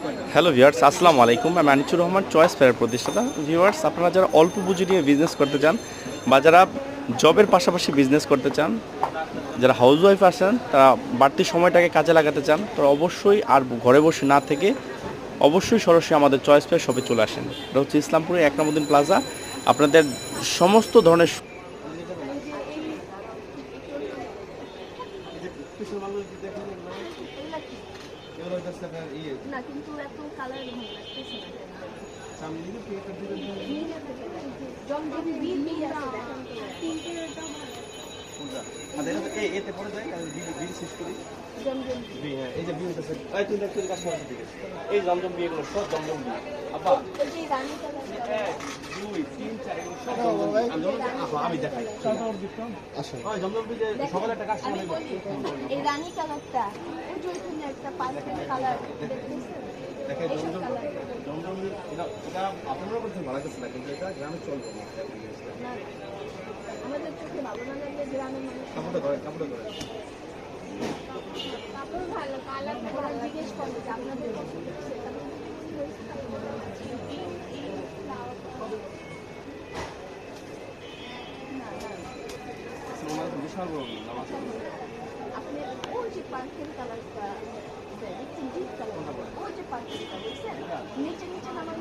Hello viewers, আসসালামু আলাইকুম। আমি আনিচুর রহমান, চয়েস ফেয়ার প্রতিষ্ঠাতা। ভিউয়ার্স, আপনারা যারা অল্প পুঁজি নিয়ে বিজনেস করতে চান বা যারা জবের পাশাপাশি বিজনেস করতে চান, যারা হাউস ওয়াইফ আছেন, তারা বাড়তি সময়টাকে কাজে লাগাতে চান, তারা অবশ্যই আর ঘরে বসে না থেকে অবশ্যই সরাসরি আমাদের চয়েস ফেয়ার শপে চলে আসেন। এটা হচ্ছে ইসলামপুরে একরামউদ্দিন প্লাজা। আপনাদের সমস্ত ধরনের না কিন্তু এত কালার ভালো লাগতেছে না। জমজম বি বি আছে দেখেন তো তিনটের দাম এতে পড়ে যায় বিল শেষ করি জমজম বি। হ্যাঁ, এই যে বি হইতেছে এই তুই দেখতে কাজ করতে দিকে এই জমজম বি এগুলো সব জমজম বি। আপা এই যে রানী কালারটা 1 2 3 4 এগুলো সব জমজম বি। আমি দেখাই আসো ওই জমজম বি যে সকালে একটা কাজ আমি করে বলি এই রানী কালারটা ওই যে ওইখানে একটা পার্পল কালার দেখতেছেন দেখে জমজম বি এটা আপনারা বলতে ভালো লাগছে না, কিন্তু এটা গ্রামে চলবে না। না আমাদের চোখে ভালো না লাগলে গ্রামের মানুষ কাপড়টা ধরে কাপড় ভালো কালার ভালো জিজ্ঞেস করবে যে আপনাদের পছন্দ সেটা বিশাল বড় নামাজ আপনি ওই যে পার্পল কালারটা দেখছেন ডিপ কালার ওই যে পার্পলটা দেখছেন নিচে নিচে নামান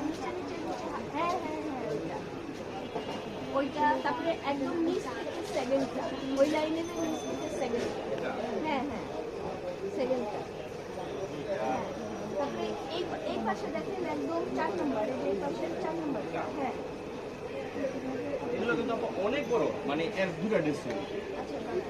নিচে হ্যাঁ ওইটা তারপরে একদম নিচ থেকে সেকেন্ডটা ওই লাইনের নিচ থেকে সেকেন্ডটা হ্যাঁ সেকেন্ডটা তারপরে এই পাশে দেখেন একদম 4 নম্বর এই পাশে 4 নম্বর হ্যাঁ এগুলো কিন্তু অনেক বড়, মানে এর দুটো ডিসপ্লে। আচ্ছা খাবে